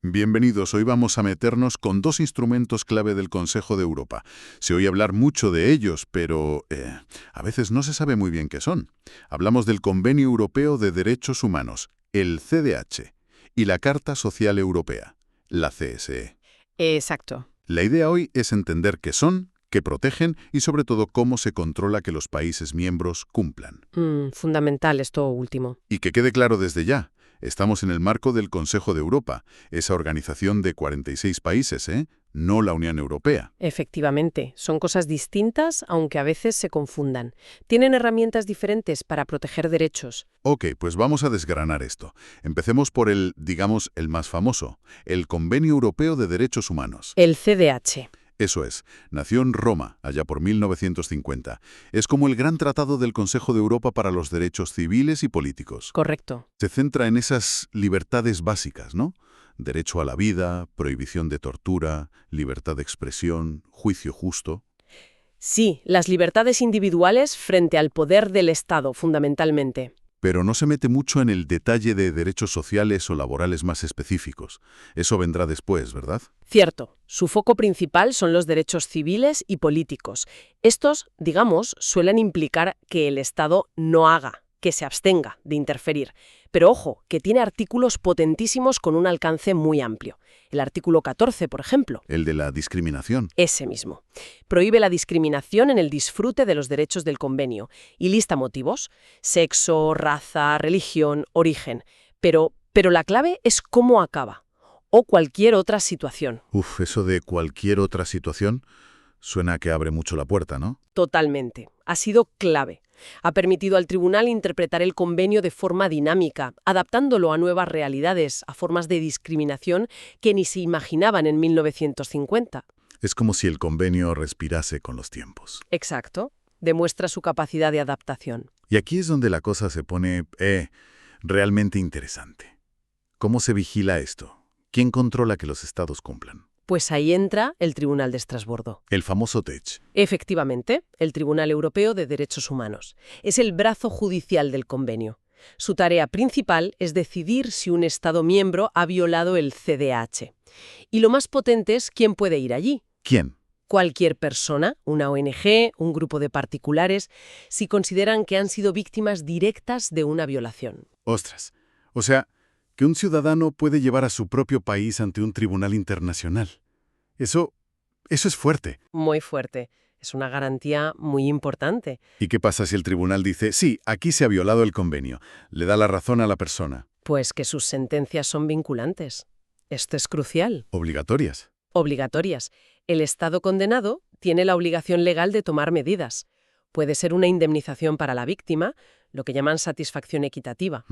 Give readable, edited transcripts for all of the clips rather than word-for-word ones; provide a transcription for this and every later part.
Bienvenidos, hoy vamos a meternos con dos instrumentos clave del Consejo de Europa. Se oye hablar mucho de ellos, pero a veces no se sabe muy bien qué son. Hablamos del Convenio Europeo de Derechos Humanos, el CDH, y la Carta Social Europea, la CSE. Exacto. La idea hoy es entender qué son, qué protegen y sobre todo cómo se controla que los países miembros cumplan. Fundamental esto último. Y que quede claro desde ya. Estamos en el marco del Consejo de Europa, esa organización de 46 países, no la Unión Europea. Efectivamente, son cosas distintas, aunque a veces se confundan. Tienen herramientas diferentes para proteger derechos. Ok, pues vamos a desgranar esto. Empecemos por el, digamos, el más famoso, el Convenio Europeo de Derechos Humanos. El CDH. Eso es, nació en Roma, allá por 1950. Es como el gran tratado del Consejo de Europa para los derechos civiles y políticos. Correcto. Se centra en esas libertades básicas, ¿no? Derecho a la vida, prohibición de tortura, libertad de expresión, juicio justo. Sí, las libertades individuales frente al poder del Estado, fundamentalmente. Pero no se mete mucho en el detalle de derechos sociales o laborales más específicos. Eso vendrá después, ¿verdad? Cierto, su foco principal son los derechos civiles y políticos. Estos, digamos, suelen implicar que el Estado no haga, que se abstenga de interferir. Pero ojo, que tiene artículos potentísimos con un alcance muy amplio. El artículo 14, por ejemplo. El de la discriminación. Ese mismo. Prohíbe la discriminación en el disfrute de los derechos del convenio y lista motivos: sexo, raza, religión, origen. Pero la clave es cómo acaba. O cualquier otra situación. Eso de cualquier otra situación suena a que abre mucho la puerta, ¿no? Totalmente. Ha sido clave. Ha permitido al tribunal interpretar el convenio de forma dinámica, adaptándolo a nuevas realidades, a formas de discriminación que ni se imaginaban en 1950. Es como si el convenio respirase con los tiempos. Exacto. Demuestra su capacidad de adaptación. Y aquí es donde la cosa se pone, realmente interesante. ¿Cómo se vigila esto? ¿Quién controla que los estados cumplan? Pues ahí entra el Tribunal de Estrasburgo. El famoso TEC. Efectivamente, el Tribunal Europeo de Derechos Humanos. Es el brazo judicial del convenio. Su tarea principal es decidir si un Estado miembro ha violado el CDH. Y lo más potente es quién puede ir allí. ¿Quién? Cualquier persona, una ONG, un grupo de particulares, si consideran que han sido víctimas directas de una violación. Ostras. O sea, que un ciudadano puede llevar a su propio país ante un tribunal internacional. Eso es fuerte. Muy fuerte. Es una garantía muy importante. ¿Y qué pasa si el tribunal dice, sí, aquí se ha violado el convenio? Le da la razón a la persona. Pues que sus sentencias son vinculantes. Esto es crucial. ¿Obligatorias? Obligatorias. El Estado condenado tiene la obligación legal de tomar medidas. Puede ser una indemnización para la víctima, lo que llaman satisfacción equitativa.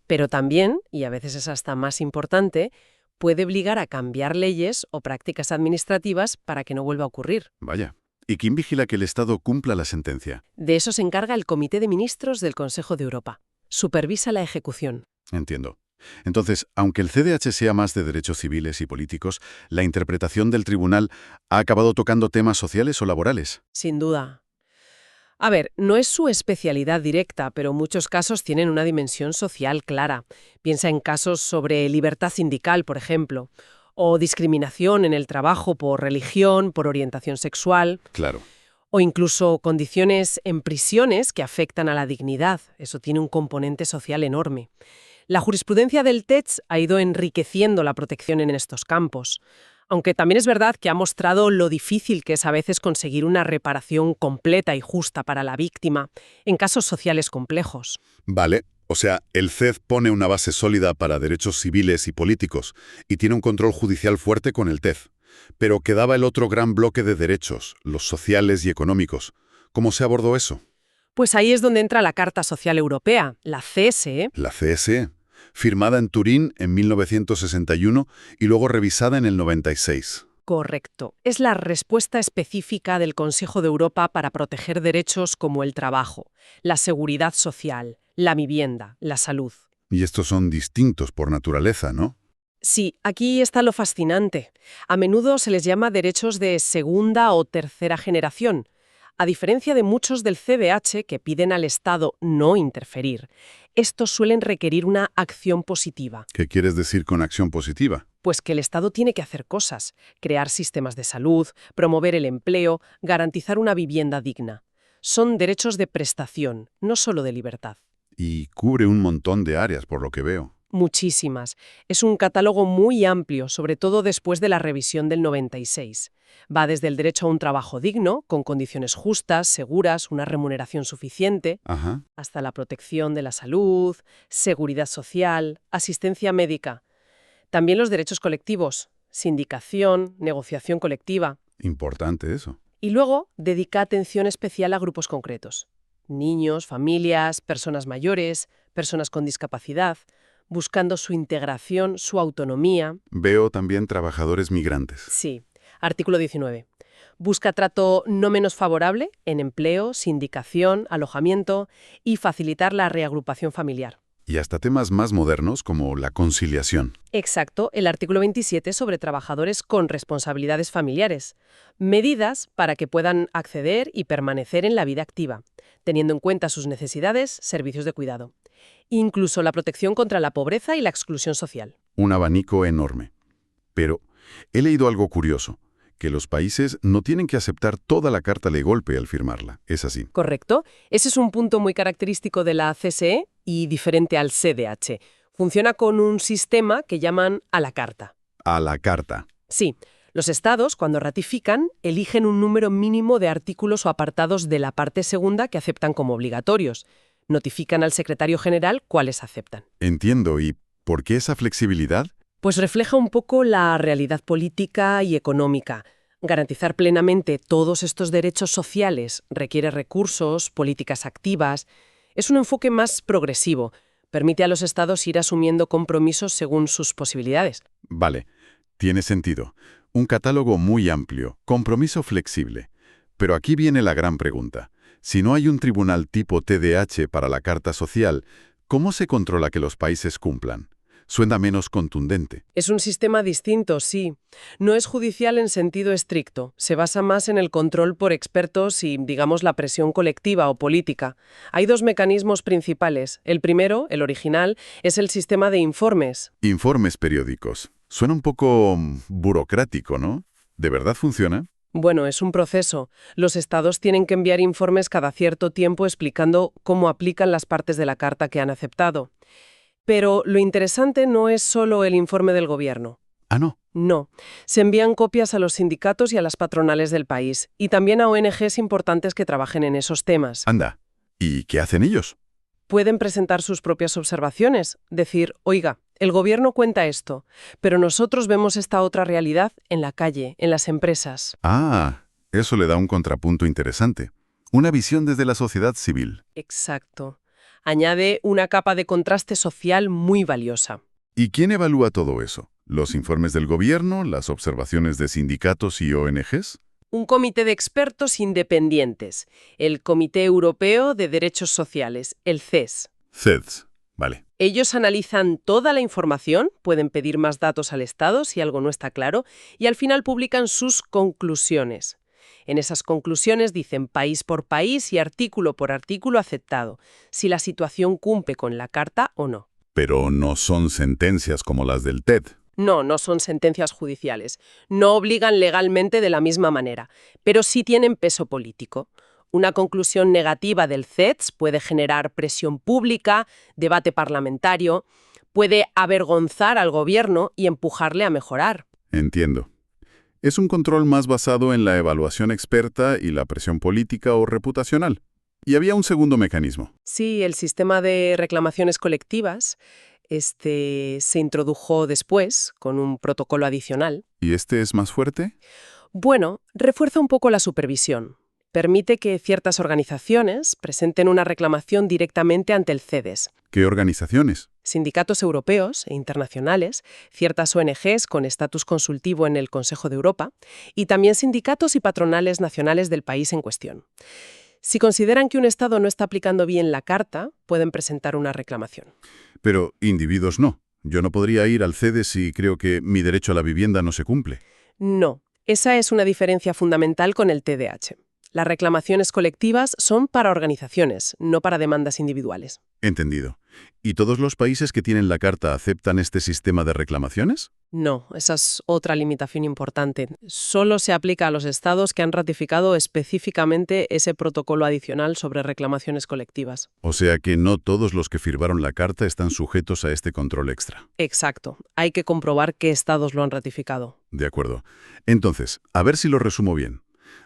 Pero también, y a veces es hasta más importante, puede obligar a cambiar leyes o prácticas administrativas para que no vuelva a ocurrir. Vaya. ¿Y quién vigila que el Estado cumpla la sentencia? De eso se encarga el Comité de Ministros del Consejo de Europa. Supervisa la ejecución. Entiendo. Entonces, aunque el CDH sea más de derechos civiles y políticos, la interpretación del tribunal ha acabado tocando temas sociales o laborales. Sin duda. A ver, no es su especialidad directa, pero muchos casos tienen una dimensión social clara. Piensa en casos sobre libertad sindical, por ejemplo, o discriminación en el trabajo por religión, por orientación sexual. Claro. O incluso condiciones en prisiones que afectan a la dignidad. Eso tiene un componente social enorme. La jurisprudencia del TEC ha ido enriqueciendo la protección en estos campos. Aunque también es verdad que ha mostrado lo difícil que es a veces conseguir una reparación completa y justa para la víctima en casos sociales complejos. Vale. O sea, el CED pone una base sólida para derechos civiles y políticos y tiene un control judicial fuerte con el TED. Pero quedaba el otro gran bloque de derechos, los sociales y económicos. ¿Cómo se abordó eso? Pues ahí es donde entra la Carta Social Europea, la CSE. La CSE, firmada en Turín en 1961 y luego revisada en el 96. Correcto. Es la respuesta específica del Consejo de Europa para proteger derechos como el trabajo, la seguridad social, la vivienda, la salud. Y estos son distintos por naturaleza, ¿no? Sí, aquí está lo fascinante. A menudo se les llama derechos de segunda o tercera generación. A diferencia de muchos del CDH que piden al Estado no interferir, estos suelen requerir una acción positiva. ¿Qué quieres decir con acción positiva? Pues que el Estado tiene que hacer cosas, crear sistemas de salud, promover el empleo, garantizar una vivienda digna. Son derechos de prestación, no solo de libertad. Y cubre un montón de áreas, por lo que veo. Muchísimas. Es un catálogo muy amplio, sobre todo después de la revisión del 96. Va desde el derecho a un trabajo digno, con condiciones justas, seguras, una remuneración suficiente, Ajá. hasta la protección de la salud, seguridad social, asistencia médica. También los derechos colectivos, sindicación, negociación colectiva. Importante eso. Y luego dedica atención especial a grupos concretos. Niños, familias, personas mayores, personas con discapacidad, buscando su integración, su autonomía. Veo también trabajadores migrantes. Sí. Artículo 19. Busca trato no menos favorable en empleo, sindicación, alojamiento y facilitar la reagrupación familiar. Y hasta temas más modernos como la conciliación. Exacto, el artículo 27 sobre trabajadores con responsabilidades familiares. Medidas para que puedan acceder y permanecer en la vida activa, teniendo en cuenta sus necesidades, servicios de cuidado. Incluso la protección contra la pobreza y la exclusión social. Un abanico enorme. Pero he leído algo curioso, que los países no tienen que aceptar toda la carta de golpe al firmarla. ¿Es así? Correcto. Ese es un punto muy característico de la CSE y diferente al CDH. Funciona con un sistema que llaman a la carta. A la carta. Sí, los estados, cuando ratifican, eligen un número mínimo de artículos o apartados de la parte segunda que aceptan como obligatorios. Notifican al secretario general cuáles aceptan. Entiendo. ¿Y por qué esa flexibilidad? Pues refleja un poco la realidad política y económica. Garantizar plenamente todos estos derechos sociales requiere recursos, políticas activas. Es un enfoque más progresivo. Permite a los estados ir asumiendo compromisos según sus posibilidades. Vale, tiene sentido. Un catálogo muy amplio, compromiso flexible. Pero aquí viene la gran pregunta. Si no hay un tribunal tipo TDH para la Carta Social, ¿cómo se controla que los países cumplan? Suena menos contundente. Es un sistema distinto, sí. No es judicial en sentido estricto. Se basa más en el control por expertos y, digamos, la presión colectiva o política. Hay dos mecanismos principales. El primero, el original, es el sistema de informes. Informes periódicos. Suena un poco burocrático, ¿no? ¿De verdad funciona? Bueno, es un proceso. Los estados tienen que enviar informes cada cierto tiempo explicando cómo aplican las partes de la carta que han aceptado. Pero lo interesante no es solo el informe del gobierno. Ah, no. No. Se envían copias a los sindicatos y a las patronales del país, y también a ONGs importantes que trabajen en esos temas. Anda. ¿Y qué hacen ellos? Pueden presentar sus propias observaciones, decir, oiga, el gobierno cuenta esto, pero nosotros vemos esta otra realidad en la calle, en las empresas. Ah, eso le da un contrapunto interesante. Una visión desde la sociedad civil. Exacto. Añade una capa de contraste social muy valiosa. ¿Y quién evalúa todo eso? ¿Los informes del gobierno? ¿Las observaciones de sindicatos y ONGs? Un comité de expertos independientes, el Comité Europeo de Derechos Sociales, el CES. CEDS. Vale. Ellos analizan toda la información, pueden pedir más datos al Estado si algo no está claro, y al final publican sus conclusiones. En esas conclusiones dicen país por país y artículo por artículo aceptado, si la situación cumple con la carta o no. Pero no son sentencias como las del TED. No, no son sentencias judiciales. No obligan legalmente de la misma manera, pero sí tienen peso político. Una conclusión negativa del CEDS puede generar presión pública, debate parlamentario, puede avergonzar al gobierno y empujarle a mejorar. Entiendo. Es un control más basado en la evaluación experta y la presión política o reputacional. Y había un segundo mecanismo. Sí, el sistema de reclamaciones colectivas se introdujo después con un protocolo adicional. ¿Y este es más fuerte? Bueno, refuerza un poco la supervisión. Permite que ciertas organizaciones presenten una reclamación directamente ante el CEDES. ¿Qué organizaciones? Sindicatos europeos e internacionales, ciertas ONGs con estatus consultivo en el Consejo de Europa y también sindicatos y patronales nacionales del país en cuestión. Si consideran que un Estado no está aplicando bien la Carta, pueden presentar una reclamación. Pero individuos no. Yo no podría ir al CEDES si creo que mi derecho a la vivienda no se cumple. No, esa es una diferencia fundamental con el TDH. Las reclamaciones colectivas son para organizaciones, no para demandas individuales. Entendido. ¿Y todos los países que tienen la Carta aceptan este sistema de reclamaciones? No, esa es otra limitación importante. Solo se aplica a los estados que han ratificado específicamente ese protocolo adicional sobre reclamaciones colectivas. O sea que no todos los que firmaron la Carta están sujetos a este control extra. Exacto. Hay que comprobar qué estados lo han ratificado. De acuerdo. Entonces, a ver si lo resumo bien.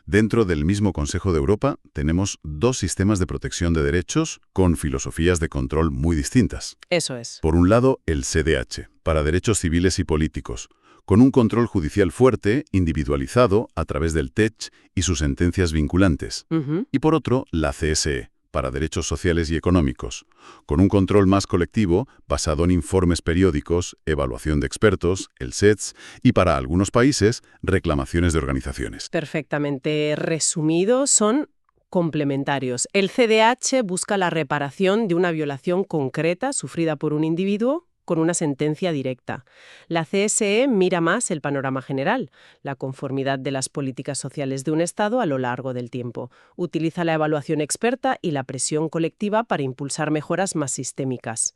Dentro del mismo Consejo de Europa tenemos dos sistemas de protección de derechos con filosofías de control muy distintas. Eso es. Por un lado, el CDH, para derechos civiles y políticos, con un control judicial fuerte, individualizado, a través del TEC y sus sentencias vinculantes. Ujú. Y por otro, la CSE, para derechos sociales y económicos, con un control más colectivo basado en informes periódicos, evaluación de expertos, el SETS, y para algunos países, reclamaciones de organizaciones. Perfectamente resumido, son complementarios. El CDH busca la reparación de una violación concreta sufrida por un individuo con una sentencia directa. La CSE mira más el panorama general, la conformidad de las políticas sociales de un Estado a lo largo del tiempo. Utiliza la evaluación experta y la presión colectiva para impulsar mejoras más sistémicas.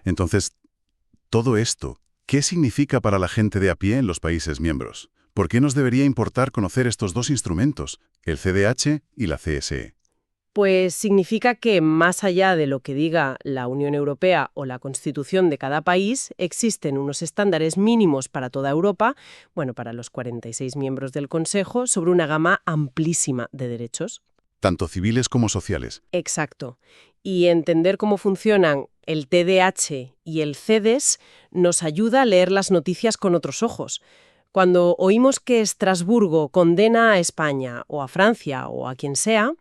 Entonces, todo esto, ¿qué significa para la gente de a pie en los países miembros? ¿Por qué nos debería importar conocer estos dos instrumentos, el CDH y la CSE? Pues significa que, más allá de lo que diga la Unión Europea o la Constitución de cada país, existen unos estándares mínimos para toda Europa, bueno, para los 46 miembros del Consejo, sobre una gama amplísima de derechos. Tanto civiles como sociales. Exacto. Y entender cómo funcionan el TDH y el CEDES nos ayuda a leer las noticias con otros ojos. Cuando oímos que Estrasburgo condena a España o a Francia o a quien sea,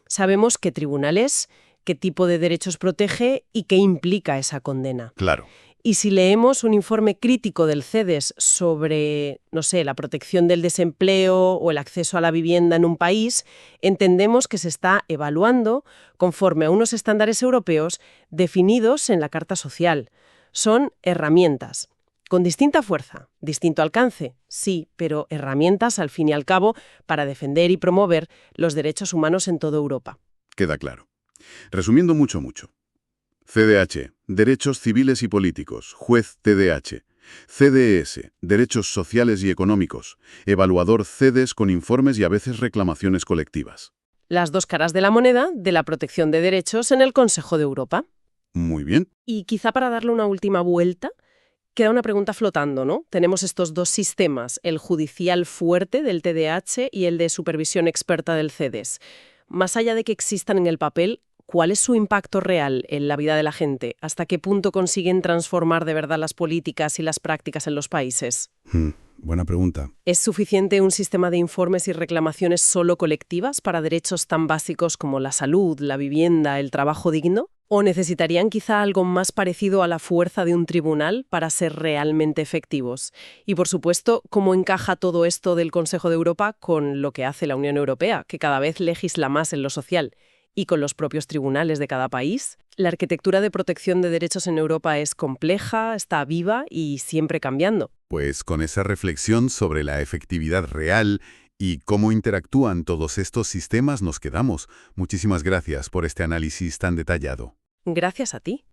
sabemos qué tribunal es, qué tipo de derechos protege y qué implica esa condena. Claro. Y si leemos un informe crítico del CEDES sobre, no sé, la protección del desempleo o el acceso a la vivienda en un país, entendemos que se está evaluando conforme a unos estándares europeos definidos en la Carta Social. Son herramientas. Con distinta fuerza, distinto alcance, sí, pero herramientas, al fin y al cabo, para defender y promover los derechos humanos en toda Europa. Queda claro. Resumiendo mucho. CDH, Derechos Civiles y Políticos, juez TDH. CDS, Derechos Sociales y Económicos, evaluador CEDES con informes y a veces reclamaciones colectivas. Las dos caras de la moneda de la protección de derechos en el Consejo de Europa. Muy bien. Y quizá para darle una última vuelta, queda una pregunta flotando, ¿no? Tenemos estos dos sistemas, el judicial fuerte del TDH y el de supervisión experta del CEDES. Más allá de que existan en el papel, ¿cuál es su impacto real en la vida de la gente? ¿Hasta qué punto consiguen transformar de verdad las políticas y las prácticas en los países? Buena pregunta. ¿Es suficiente un sistema de informes y reclamaciones solo colectivas para derechos tan básicos como la salud, la vivienda, el trabajo digno? ¿O necesitarían quizá algo más parecido a la fuerza de un tribunal para ser realmente efectivos? Y, por supuesto, ¿cómo encaja todo esto del Consejo de Europa con lo que hace la Unión Europea, que cada vez legisla más en lo social? ¿Y con los propios tribunales de cada país? La arquitectura de protección de derechos en Europa es compleja, está viva y siempre cambiando. Pues con esa reflexión sobre la efectividad real y cómo interactúan todos estos sistemas nos quedamos. Muchísimas gracias por este análisis tan detallado. Gracias a ti.